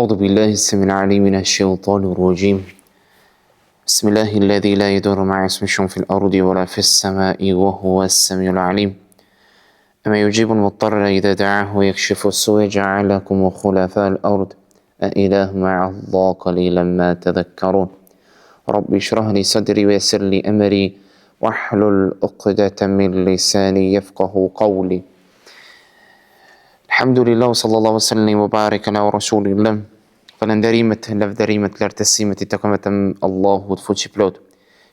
أعوذ بالله السميع العليم من الشيطان الرجيم. بسم الله الذي لا يضر مع اسمه في الأرض ولا في السماء وهو السميع العليم. أما يجيب المضطر إذا دعاه ويكشف السوء جعلكم خلفاء الأرض أإله مع الله قليلا ما تذكرون. رب اشرح لي صدري ويسر لي أمري واحلل عقدة من لساني يفقه قولي. Alhamdulillah, sallallahu sallam wa barik ala rasulillah. Falënderimet, lavdërimet, lartësimet I takojnë vetëm Allahut fuqiplot,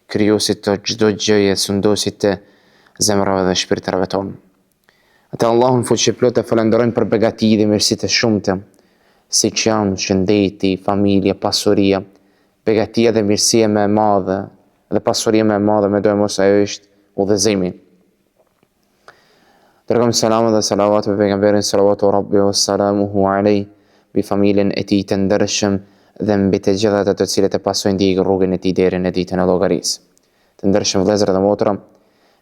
krijuesit të çdo gjëje, sunduesit të zemrave dhe shpirtërave tonë. Atë Allahun fuqiplot e falenderojmë për begatitë dhe mirësitë e shumta, siç janë shëndeti, familja, pasuria, begatia dhe mirësia më e madhe dhe pasuria më e madhe me dojmos ajo është udhëzimi. Dërgojmë salamat dhe salavat për pejgamberin salawatu rabbi wa salamuhu alej, mbi familjen e tij të ndershëm dhe mbi të gjitha ata të cilët e pasojnë ndjek rrugën e tij deri në ditën e llogarisë. Të ndershëm vëllezër dhe motra,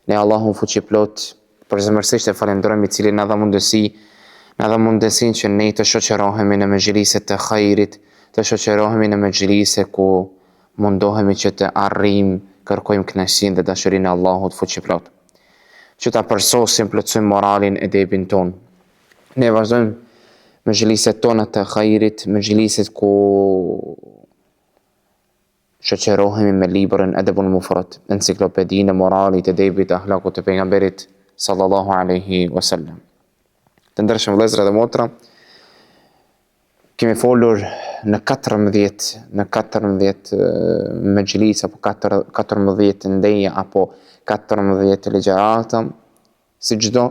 ne Allahun fuqiplot përzemërsisht e falenderojmë I cili na dha mundësinë që ne të shoqërohemi në mejlise të khairit, të shoqërohemi në mejlise ku mundohemi që të arrijmë, kërkojmë kënaqësinë dhe dashurinë e Allahut fuqiplot, që ta përsosim, plotësojmë moralin e debin ton. Ne vazhdojmë mejliset tona të khairit, mejliset ku shoqërohemi me librin Adabul Mufrad, enciklopedinë e moralit, e debit, ahlakut të pejgamberit sallallahu alaihi wasallam. Të ndershëm vëllezër dhe motra, kemi folur në 14 mejlis apo 14 ndeja apo 14 ligjërata, si çdo.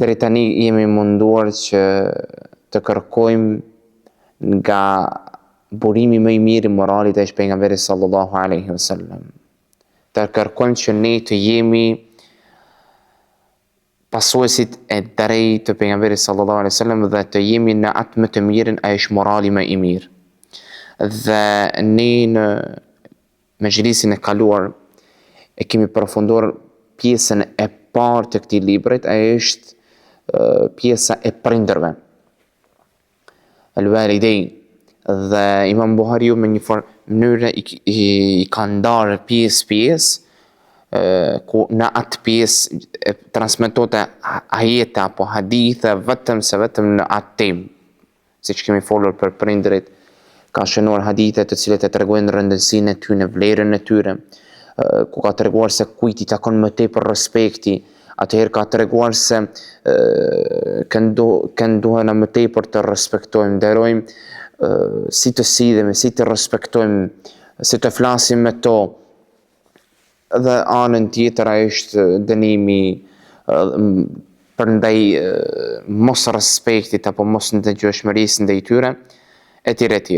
Deri tani jemi munduar që të kërkojmë nga burimi më I mirë I moralit e pejgamberit sallallahu alaihi wasallam. Të kërkojmë që ne të jemi pasuesit e drejtë të pejgamberit sallallahu alaihi wasallam dhe të jemi në atë më të mirën, ai është morali më I mirë. Dhe ne në mejlisin e kaluar e kemi përfunduar pjesën e parë të këtij librit, ai është pjesa e prindërve. Al-Walidain, dhe Imam Buhariu me një mënyrë I ka ndarë pjesë ku në atë pjesë transmetohet ajete apo hadithe vetëm në atë temë. Siç kemi folur për prindërit, ka shënuar hadithe të cilët e tregojnë rëndësinë e tyre, vlerën e tyre, ku ka treguar se kujt I takon më tepër respekti, atëherë ka treguar se duhen më tepër të respektojmë, nderojmë, si të sidhemi, si të respektojmë, si të flasim me to. Dhe anën tjetër është dënimi përndaj mos respektit apo mos ndëgjueshmërisë ndaj tyre, etj.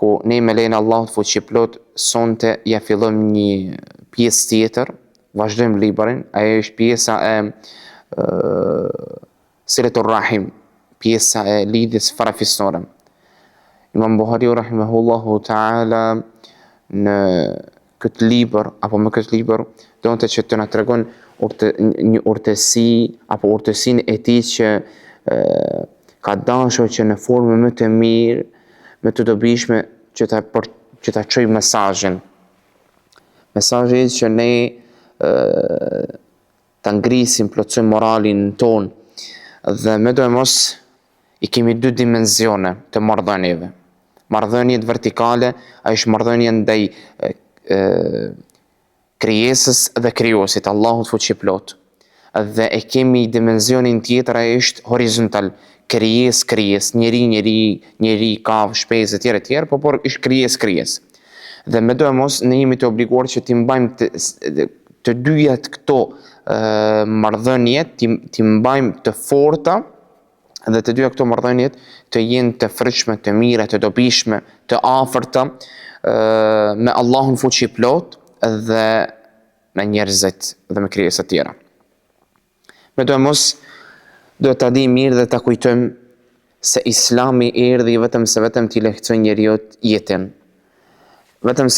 Ku ne me lejen e Allahut fuqiplot sonte ja fillojmë një pjesë tjetër, vazhdojmë librin, ajo është pjesa e Silatur Rahim, pjesa e lidhjes farafisnore. Imam Buhariu rahimahullahu ta'ala në këtë libër apo me këtë libër donte që të na tregon një urtësi apo urtësinë e tij që ka dashur që në formë më të mirë, më të dobishme që ta çojë mesazhin. Mesazhi që ne ta ngrisim, plotësojmë moralin ton dhe me dojmos I kemi 2 dimensione të marrëdhënieve. Marrëdhëniet vertikale është marrëdhënia ndaj krijesës dhe krijuesit, Allahut fuqiplot. Dhe e kemi dimensionin tjetër, ai është horizontal, krijes, njeri, kafshë, shpezë etj, por është krijes. Dhe me dojmos ne jemi të obliguar që t'i mbajmë të dyja këto marrëdhënie, t'i mbajmë të forta dhe të dyja këto marrëdhënie të jenë të frikshme, të mira, të dobishme, të afërta me Allahun fuqiplot dhe me njerëzit dhe me krijesat tjera. Me dojmos do ta di mirë dhe ta kujtojmë se Islami erdhi vetëm t'i lehtësojë njeriut jetën. Vetëm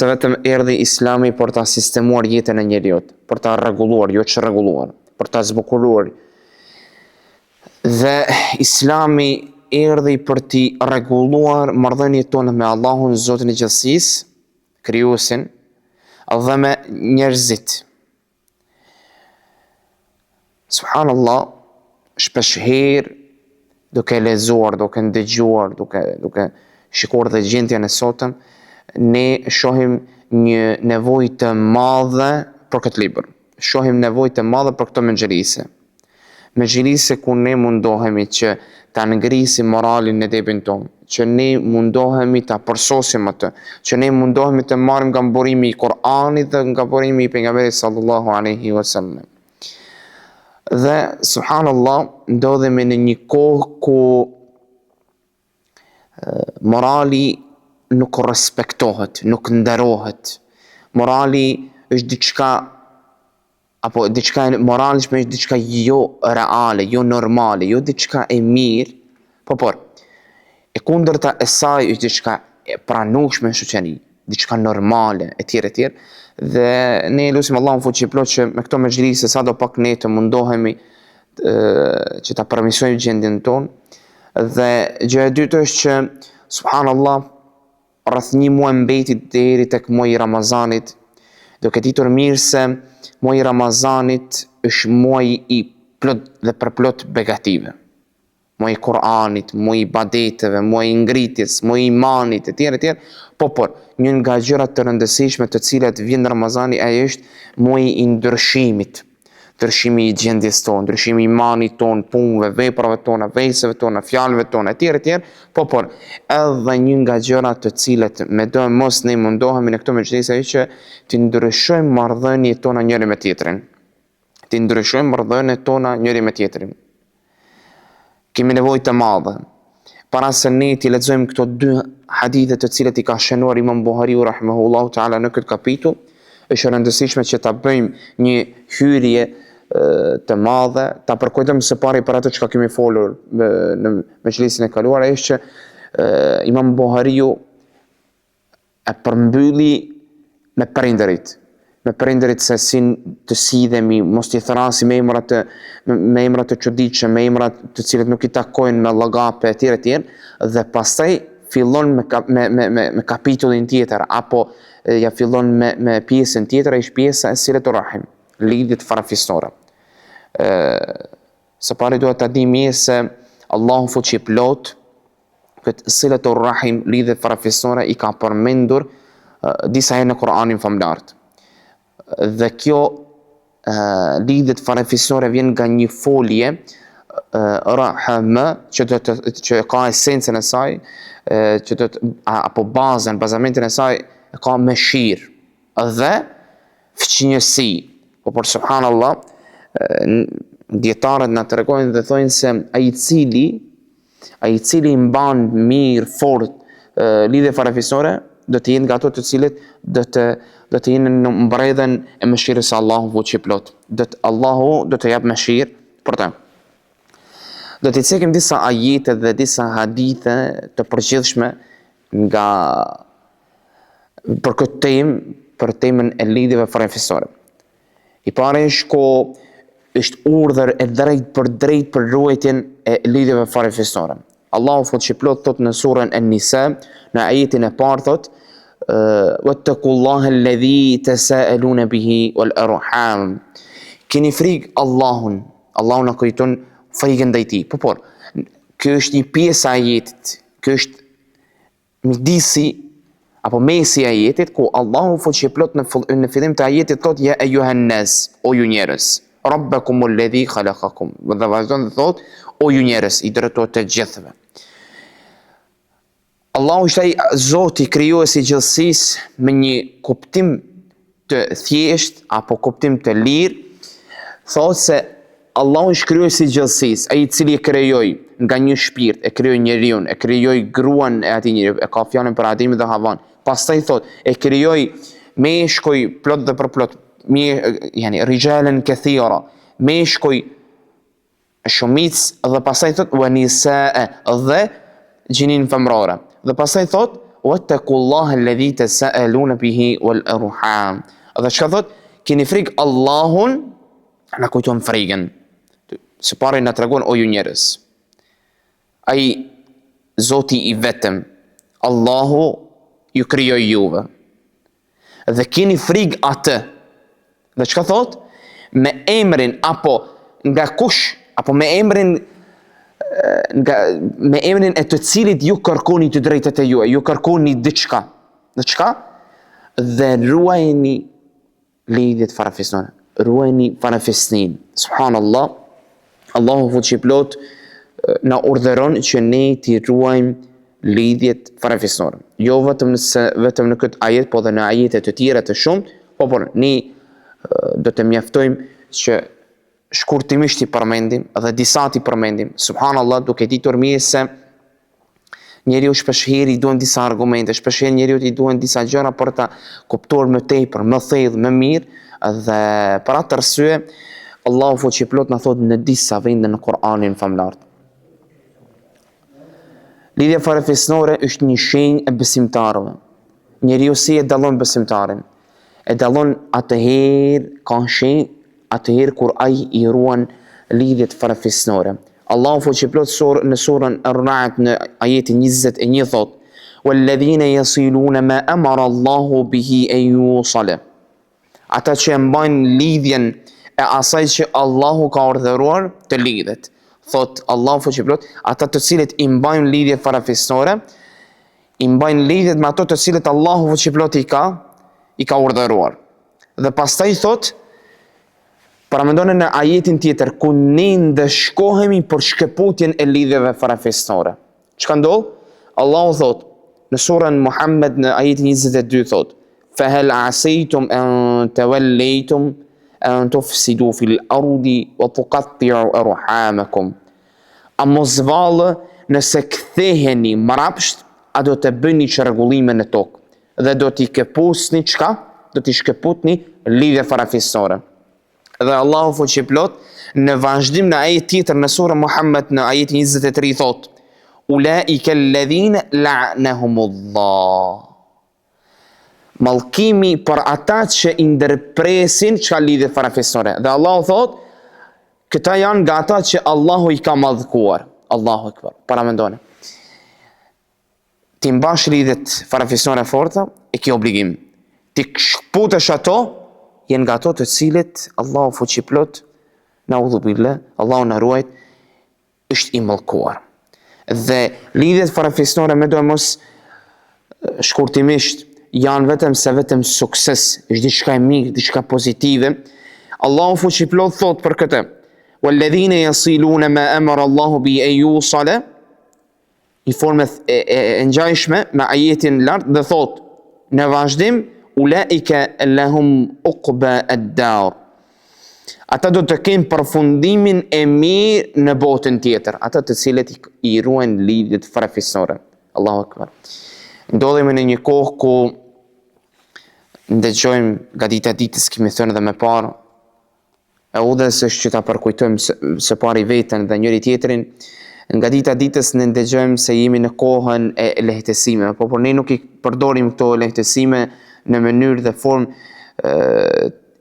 erdhi Islami për ta sistemuar jetën e njeriut, për ta rregulluar, jo çrregulluar, për ta zbukuruar. Dhe Islami erdhi për t'i rregulluar marrëdhëniet tona me Allahun, Zotin e gjithësisë, krijuesin, dhe me njerëzit. Subhanallah, shpesh herë duke lexuar, duke ndëgjuar, duke shikuar dhe gjendjen e sotëm, ne shohim një nevojë të madhe për këtë libër. Shohim nevojë të madhe për këtë mëngjelise. Mëngjelise ku ne mundohemi që ta ngrisim moralin në debin tonë, që ne mundohemi ta përsosim atë, që ne mundohemi të marrim nga burimi i Kur'anit dhe nga burimi i pejgamberit sallallahu alaihi wasallam. Dhe subhanallah, ndodhemi në një kohë ku morali nuk respektohet, nuk nderohet. Morali është moralisht është diçka jo reale, jo normale, jo diçka e mirë, por e kundërta e saj është diçka e pranueshme në shoqëri, diçka normale, etj. Dhe ne lutim Allahun fuqi plot që me këto mëngjelise sado pak ne të mundohemi që ta përmirësojmë gjendjen tonë. Dhe gjëja e dytë është që subhanallah, rreth një muaj mbeti deri tek muaji i Ramazanit, duke ditur mirë se muaji i Ramazanit është muaji i plot dhe përplot begative. Muaji i Kur'anit, muaji i ibadeteve, muaji i ngritjes, muaji i imanit, etj. Por një nga gjërat të rëndësishme të cilat vjen Ramazani ai është muaji i ndryshimit. Ndryshimi i gjendjes tonë, ndryshimi i imanit tonë, punëve, veprave tona, veseve tona, fjalëve tona, etj. Por edhe një nga gjërat të cilat me do mos ne mundohemi në këtë mëngjes është që të ndryshojmë marrëdhëniet tona njëri me tjetrin. Të ndryshojmë marrëdhëniet tona njëri me tjetrin. Kemi nevojë të madhe. Para se ne t'i lexojmë këto dy hadithe të cilat i ka shënuar Imam Buhariu rahimahullahu taala në këtë kapitull, është e rëndësishme që ta bëjmë një hyrje të madhe, ta përkujtojmë së pari për ato që kemi folur në mëngjesin e kaluar, është që Imam Buhariu e përmbylli me prindërit se si të sidhemi, mos t'i thrasim me emra të çuditshme, me emra të cilët nuk i takojnë, me llogape etj. Dhe pastaj fillon me kapitullin tjetër, apo ja fillon me pjesën tjetër, është pjesa e siletur rahim, lidhjet farefisnore. Së pari duhet ta dimi se Allahu fuqi plot këtë siletur rahim, lidhjet farefisnore i ka përmendur disa herë në Kur'anin famlar. Dhe kjo lidhjet farefisnore vjen nga një folje rahma që ka esencën e saj, apo bazamentin e saj ka mëshirë dhe fëqinjësi. Por subhanallah, dietarët na tregojnë dhe thonë se ai i cili mban mirë fort lidhje farefisnore do të jenë nga ato të cilët do të jenë në mbredhen e mëshirës së Allahut fuqi plot. Allahu do të jap mëshirë për ta. Do të cekim disa ajete dhe disa hadithe të përgjithshme për këtë temë, për temën e lidhjeve farefisnore. I pari është urdhër e drejt për ruajtjen e lidhjeve farefisnore. Allahu fuqi plot thot në surën An-Nisa, në ajetin e parë thot: "Wattaqullaha alladhi tasaaluna bihi wal arham." Keni frikë Allahun na kujton frikën ndaj tij. Por kjo është një pjesë e ajetit. Kjo është midisi apo mesi i ajetit ku Allahu fuqi plot në fillim të ajetit thot: "Ya ayyuhan nas", o ju njerëz, "Rabbakumul ladhi khalaqakum." Dhe vazhdon të thot: "O ju njerëz, i drejtohet të gjithëve." Allahu është ai Zoti krijuesi i gjithësisë me një kuptim të thjesht apo kuptim të lirë, thotë se Allahu është krijuesi i gjithësisë, ai i cili e krijoi nga një shpirt, e krijoi njeriu, e krijoi gruan e atij njeriu, e ka fjalën për Ademin dhe Havan. Pastaj thotë, e krijoi meshkuj plot dhe përplot, yani rijalan kathira, meshkuj shumicë, dhe pastaj thotë wa nisaa, dhe gjinin femrore. Dhe pastaj thot: "Wattaqullaha alladhi tasaaluna bihi wal arham." Dhe çka thot? Keni frikë Allahun, na kujton frikën. Së pari na tregon o ju njerëz. Ai Zoti i vetëm, Allahu ju krijoi juve. Dhe keni frikë atë. Dhe çka thot? Me emrin apo nga kush, apo me emrin e të cilit ju kërkoni të drejtat e juaja, ju kërkoni diçka. Dhe çka? Dhe ruajeni lidhjet farafisnore. Ruajeni farafisnin. Subhanallah, Allahu fuqiplot na urdhëron që ne t'i ruajmë lidhjet farafisnore. Jo vetëm në këtë ajet, po dhe në ajete të tjera të shumt, por ne do të mjaftojmë që shkurtimisht i përmendim dhe disa t'i përmendim. Subhanallah, duke ditur mirë se njeriu shpeshherë i duhen disa argumente, shpeshherë njeriu i duhen disa gjëra për ta kuptuar më tepër, më thellë, më mirë, dhe për atë arsye Allahu fuqiplot na thot në disa vende në Kur'anin famlar. Lidhja farafisnore është një shenjë e besimtarëve. Njeriu si e dallon besimtarin? E dallon atëherë kur ai i ruan lidhjet farafisnore. Allahu fuqiplot në surën Ar-Ra'd në ajetin 21 thot: "Walladhina yasiluna ma amara Allahu bihi an yusala." Ata që mbajnë lidhjen e asaj që Allahu ka urdhëruar të lidhet. Thot Allahu fuqiplot, ata të cilët i mbajnë lidhjet farafisnore, i mbajnë lidhjet me ato të cilët Allahu fuqiplot i ka urdhëruar. Dhe pastaj thot, paramendoni në ajetin tjetër ku ne ndeshkohemi për shkëputjen e lidhjeve farafisnore. Çka ndodh? Allahu thot në surën Muhammed në ajetin 22 thot: "Fahal asaytum an tawallaytum an tufsidu fil ardi wa tuqatti'u arhamakum." A mos vallë nëse ktheheni mrapsht, a do të bëni çrregullime në tokë dhe do t'i këpusni çka? Do t'i shkëputni lidhje farafisnore. Dhe Allahu fuqiplot në vazhdim në ajet tjetër në surën Muhammed në ajetin 23 thot: "Ulaika alladhina la'nahumullah." Mallkimi për ata që i ndërpresin çka lidhjet farafisnore. Dhe Allahu thot, këta janë nga ata që Allahu i ka madhkuar. Allahu akbar. Paramendoni. Ti mbash lidhjet farafisnore forta, e ke obligim. Ti shkputesh ato, jenë nga ato të cilët Allahu fuqiplot, naudhu billah, Allahu na ruajt, është i mallkuar. Dhe lidhjet farafisnore me do mos shkurtimisht janë vetëm sukses, është diçka e mirë, diçka pozitive. Allahu fuqiplot thot për këtë: "Walladhina yasiluna ma amara Allahu bi an yusala", i formë e ngjashme me ajetin lart dhe thot në vazhdim: "Ulaika lahum uqba ad-dar." Ata do të kenë përfundimin e mirë në botën tjetër, ata të cilët i ruajnë lidhjet farafisnore. Allahu akbar. Ndodhemi në një kohë ku ndëgjojmë nga dita ditës, kemi thënë dhe më parë, e udhës është që ta përkujtojmë së pari veten dhe njëri tjetrin. Nga dita ditës ne ndëgjojmë se jemi në kohën e lehtësimeve, por ne nuk i përdorim këto lehtësime në mënyrë dhe formë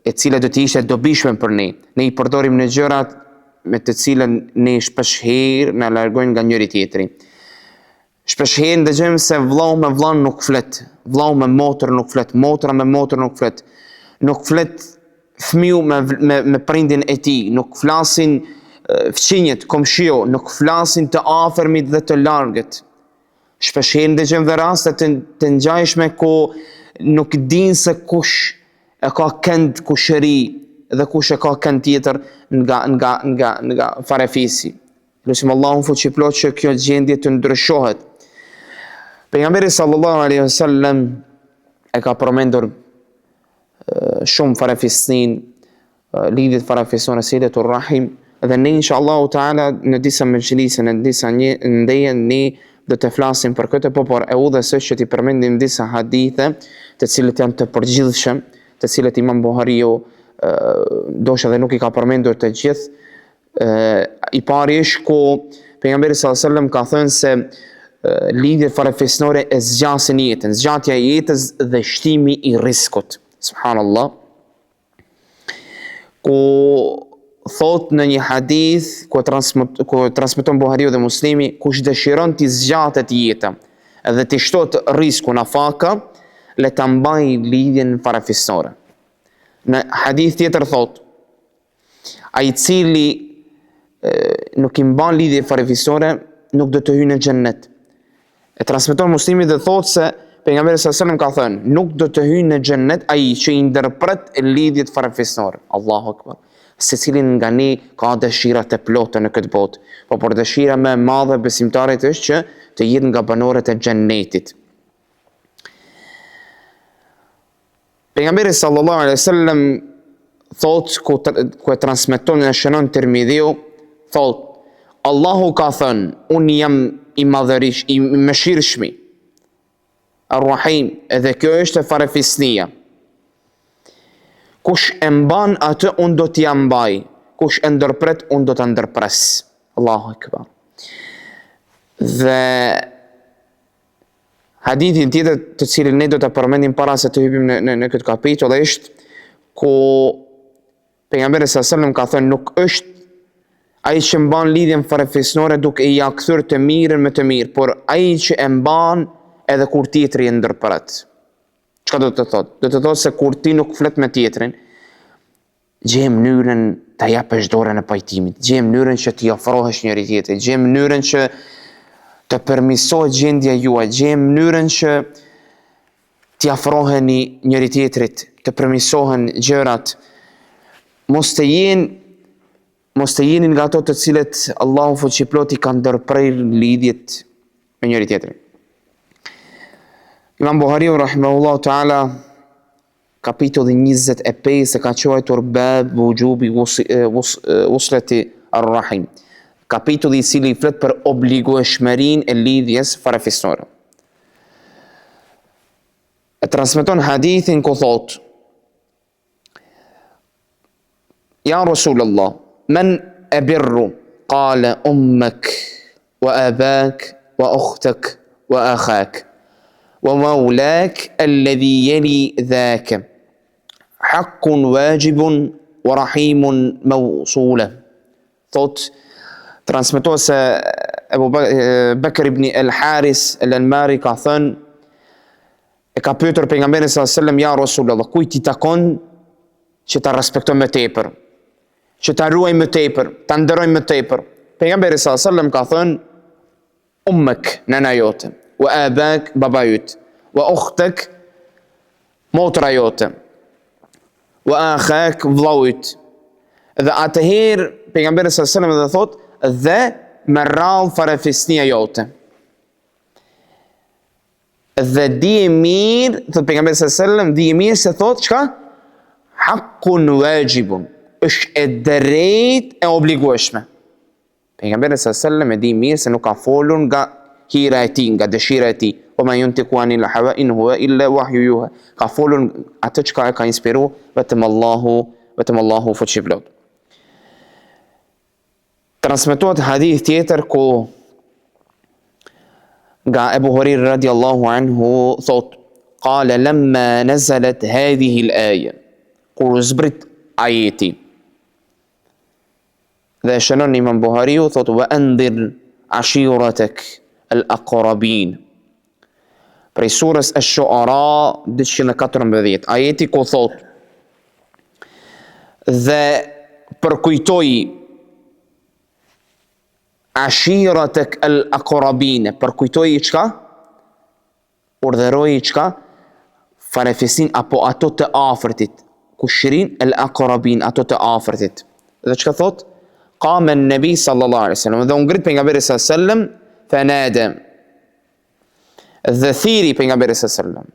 e cila do të ishte dobishme për ne. Ne i përdorim në gjërat me të cilën ne shpeshherë na largojnë nga njëri tjetri. Shpeshherë ndëgjojmë se vllau me vllahun nuk flet, vllau me motër nuk flet, motra me motër nuk flet. Nuk flet fëmiu me prindin e tij, nuk flasin fëqinjet, komshiu, nuk flasin të afërmit dhe të largët. Shpeshherë ndëgjojmë dhe raste të ngjashme ku nuk din se kush e ka kënd kushëri dhe kush e ka kënd tjetër nga farefisi. Lutim Allahun fuqiplot që kjo gjendje të ndryshohet. Pejgamberi sallallahu alaihi wasallam e ka përmendur shumë farefisnin, lidhjet farefisnore, siletur rahim, dhe ne inshallah taala në disa mëjlise, në disa ndeje ne do të flasim për këtë, por e udhës është që t'i përmendim disa hadithe të cilët janë të përgjithshëm, të cilët Imam Buhariu ndoshta dhe nuk i ka përmendur të gjithë. I pari është ku pejgamberi sallallahu alaihi wasallam ka thënë se lidhjet farefisnore e zgjasin jetën, zgjatja e jetës dhe shtimi i riskut. Subhanallah. Ku thot në një hadith ku transmeton Buhariu dhe Muslimi, kush dëshiron t'i zgjatet jetën edhe t'i shtot risku në faka, le ta mbaj lidhjen farefisnore. Në hadith tjetër thot, ai cili nuk i mban lidhje farefisnore, nuk do të hyjë në xhennet. E transmeton Muslimi dhe thot se pejgamberi sallallahu alajhi wasallam ka thënë, nuk do të hyjë në xhennet ai që i ndërpret lidhjet farefisnore. Allahu akbar. Secilin nga ne ka dëshira të plota në këtë botë, por dëshira më e madhe e besimtarit është që të jetë nga banorët e xhennetit. Pejgamberi sallallahu alaihi wasallam thot ku e transmeton në Shënon Tirmidhiu, thot Allahu ka thënë, unë jam i madhërish, i mëshirshmi, Ar-Rahim, edhe kjo është farefisnia. Kush e mban atë, unë do t'ja mbaj. Kush e ndërpret, unë do t'a ndërpres. Allahu akbar. Dhe hadithin tjetër të cilin ne do të përmendim para se të hypim në këtë kapitull është ku pejgamberi sallallahu alajhi wasallam ka thënë, nuk është ai që mban lidhjen farefisnore duke i kthyer të mirën me të mirë, por ai që e mban edhe kur tjetri e ndërpret. Çka do të thotë? Do të thotë se kur ti nuk flet me tjetrin, gjej mënyrën ta japësh dorën e pajtimit, gjej mënyrën që t'i ofrohesh njëri tjetrit, gjej mënyrën që të permisohet gjendja juaj, gjej mënyrën që t'i afroheni njëri tjetrit, të permisohen gjërat. Mos të jeni nga ato të cilët Allahu fuqiplot i ka ndërprer lidhjet me njëri tjetrin. Imam Buhariu rahimahullahu ta'ala kapitulli 25 e ka quajtur bab wujubi wuslati ar-rahim. Kapitulli i cili flet për obligueshmërinë e lidhjes farefisnore. E transmeton hadithin ku thot: Ja Rasulullah, man abirru? Qala ummak wa abak wa ukhtak wa akhak ومولاك الذي يلي ذاك حق واجب ورحيم موصولة. Thot transmetuese Abu Bakr ibn al-Haris al-Anmari ka thënë, e ka pyetur pejgamberin sallallahu alajhi wasallam, ja Rasulullah, kujt i takon që ta respektoj më tepër, që ta ruaj më tepër, ta nderoj më tepër? Pejgamberi sallallahu alajhi wasallam ka thënë, ummak, nana jote, wa abak, baba jut, wa ukhtak, motra jote, wa akhak, vllau jut. Dhe atëherë pejgamberi sallallahu alajhi wasallam dhe thot, dhe me radhë farefisnia jote. Dhe dije mirë, thot pejgamberi sallallahu alajhi wasallam, dije mirë se thot çka? Haqqun wajibun, është e drejtë e obligueshme. Pejgamberi sallallahu alajhi wasallam e di mirë se nuk ka folur nga hira e tij, nga dëshira e tij. O ma yuntiqu anil hawa in huwa illa wahyu yuha. Ka folur atë çka e ka inspiruar vetëm Allahu fuqiplot. Transmetohet hadith tjetër ku nga Abu Huraira radiallahu anhu thot, qala lamma nazalat hadhihi al-aya, kur zbrit ajeti. Dhe shënon Imam Buhariu thot, wa andir ashiratak al-aqrabin. Prej surës Ash-Shu'ara 214, ajeti ku thot, dhe përkujtoj ashiratak al-aqrabin, përkujtoj çka? Urdhëroi çka? Farefisnin apo ato të afërtit. Kushrin al-aqrabin, ato të afërtit. Dhe çka thot? Qama an-nabi sallallahu alaihi wasallam, dhe u ngrit pejgamberi sallallahu alaihi wasallam, fanada. Dhe thiri pejgamberi sallallahu alaihi wasallam,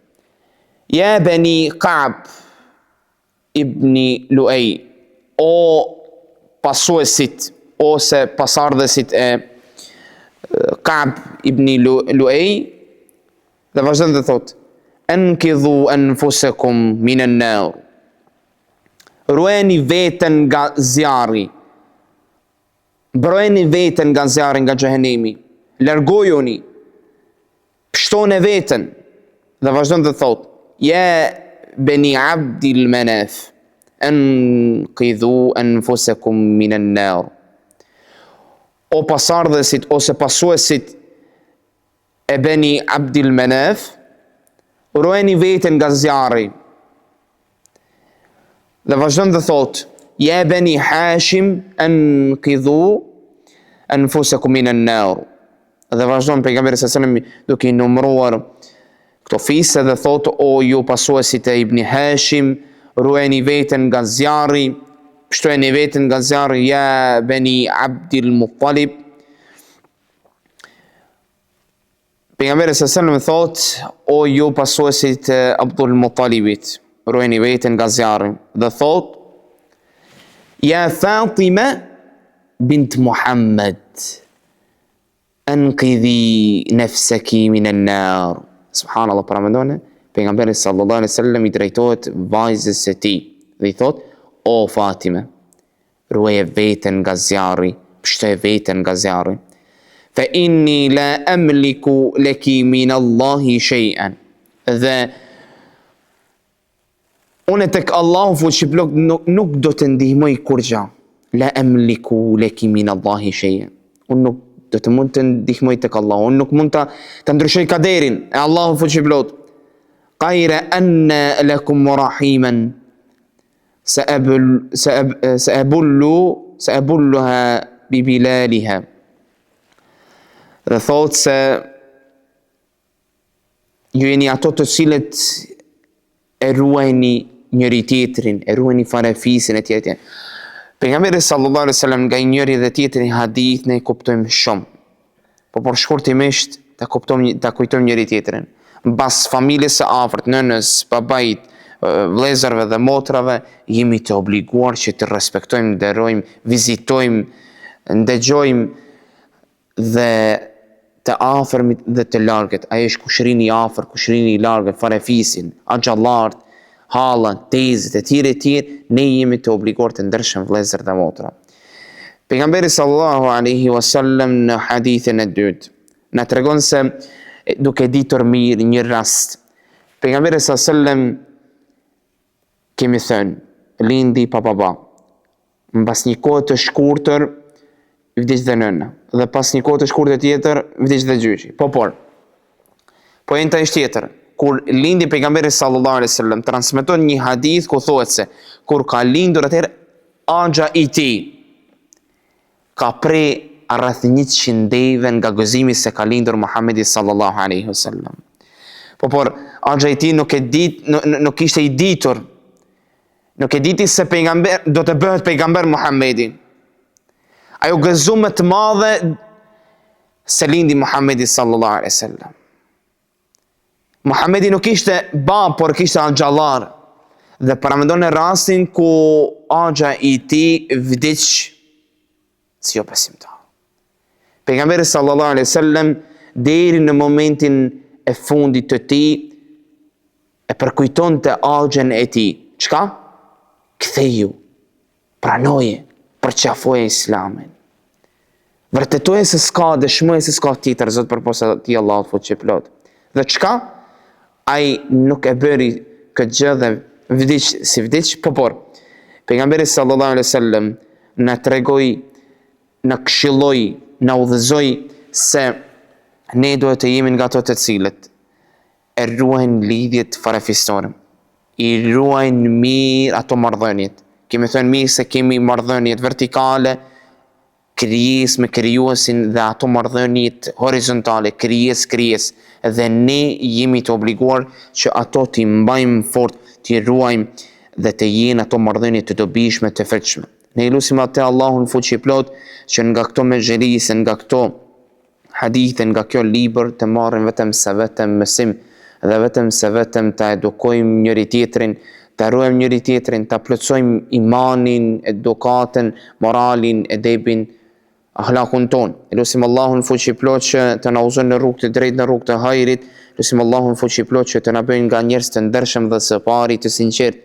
ja bani Ka'b ibn Lu'ay, o pasuesit ose pasardhësit e Ka'b ibn Lu'ay, dhe vazhdon dhe thot, ankidhu anfusakum minan nar, ruajeni veten nga zjarri, mbrojeni veten nga zjarri, nga xhehenemi, largojuni, pështoni veten. Dhe vazhdon dhe thot, ja bani Abdil Manaf, Anqidhu anfusakum minan nar. O pasardhësit ose pasuesit e Beni Abdil Manaf, ruajeni veten nga zjarri. Dhe vazhdon dhe thot, ja Beni Hashim anqidhu anfusakum minan nar. Dhe vazhdon pejgamberi sallallahu alaihi wasallam duke i numëruar këto fise dhe thot, o ju pasuesit e Ibn Hashim, ruajeni veten nga zjarri, pështojeni veten nga zjarri, ja Beni Abdil Muttalib. Pejgamberi sallallahu alaihi wasallam thot, o ju pasuesit e Abdul Muttalibit, ruajeni veten nga zjarri, dhe thot, ja Fatima bint Muhammad, anqidhi nafsaki minan nar. Subhanallah, paramendone, pejgamberi sallallahu alaihi wasallam i drejtohet vajzës së tij dhe i thot, o Fatima, ruaje veten nga zjarri, pështoje veten nga zjarri. Fa inni la amliku laki min Allahi shay'an. Dhe unë tek Allahu fuqiplot nuk do të ndihmoj kur gjë. La amliku laki min Allahi shay'an. Unë nuk do të mund të ndihmoj tek Allahu. Unë nuk mund të ndryshoj kaderin e Allahu fuqiplot. Qayra anna lakum rahiman. Sa'abulluha bi bilaliha. Dhe thot se ju jeni ato të cilët e ruajni njëri tjetrin, e ruajni farafisin e tjetrin. Pejgamberi sallallahu alaihi wasallam nga njëri dhe tjetri hadith ne kuptojmë shumë. Po për shkurtimisht ta kujtojmë njëri tjetrin. Mbas familjes së afërt, nënës, babait, vëllezërve dhe motrave, jemi të obliguar që të respektojmë, nderojmë, vizitojmë, ndëgjojmë dhe të afërmit dhe të largët. Ai është kushërini i afër, kushërini i largët, farafisin, axhallart, hallat, tezët e tjerë, ne jemi të obliguar të ndershëm vëllezër dhe motra. Pejgamberi sallallahu alaihi wasallam në hadithin e dytë na tregon se duke ditur mirë një rast. Pejgamberi sallallahu alaihi wasallam kemi thënë, lindi pa baba. Mbas një kohë të shkurtër vdiq dhe nëna, dhe pas një kohë të shkurtër tjetër vdiq dhe gjyqi. Po enta është tjetër. Kur lindi pejgamberi sallallahu alaihi wasallam, transmeton një hadith ku thuhet se kur ka lindur atëherë axha i tij ka pre rreth 100 deve nga gëzimi se ka lindur Muhamedi sallallahu alaihi wasallam. Por axha i tij nuk ishte i ditur. Nuk e diti se pejgamber do të bëhet pejgamber Muhamedi. Ajo gëzumë të madhe se lindi Muhamedi sallallahu alaihi wasallam. Muhamedi nuk ishte bab, por kishte axhallar. Dhe paramendon në rastin ku axha i tij vdiq si jo besimtar. Pejgamberi sallallahu alaihi wasallam deri në momentin e fundit të tij e përkujtonte axhen e tij. Çka? Ktheju, pranoje, përqafoje Islamin. Vërtetoje se s'ka, dëshmoje se s'ka tjetër zot përposa ti Allahut fuqiplot. Dhe çka? Ai nuk e bëri këtë gjë dhe vdiq si vdiq, por pejgamberi sallallahu alaihi wasallam na tregoi, na këshilloi, na udhëzoi se ne duhet të jemi nga ato të cilët e ruajnë lidhjet farafisore. I ruajnë mirë ato marrëdhëniet. Kemi thënë mirë se kemi marrëdhëniet vertikale, krijes me krijuesin dhe ato marrëdhëniet horizontale, krijes, dhe ne jemi të obliguar që ato t'i mbajmë fort, t'i ruajmë dhe të jenë ato marrëdhënie të dobishme, të fërtshme. Ne lutim atë Allahun fuqiplot që nga këto mexherise, nga këto hadithe, nga kjo libër të marrim vetëm mësim dhe vetëm të edukojmë njëri tjetrin, të ruajmë njëri tjetrin, të plotësojmë imanin, edukatën, moralin, edebin, ahlakun ton. Lutim Allahun fuqiplot që të na udhëzon në rrugë të drejtë, në rrugë të hajrit. Lutim Allahun fuqiplot që të na bëjë nga njerëz të ndershëm dhe së pari të sinqert.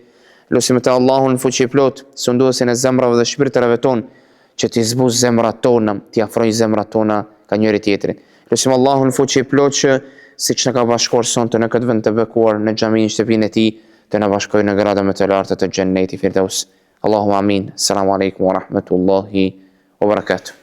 Lutim te Allahun fuqiplot, sunduesin e zemrave dhe shpirtërave ton, që t'i zbuz zemrat tona, t'i afroj zemrat tona ka njëri tjetrit. Lutim Allahun fuqiplot që siç na ka bashkuar sonte në këtë vend të bekuar në xhaminë shtëpinë e tij, të na bashkojë në gradat më të larta të xhennetit Firdaus. Allahu amin. Assalamu alaikum wa rahmatullahi wa barakatuh.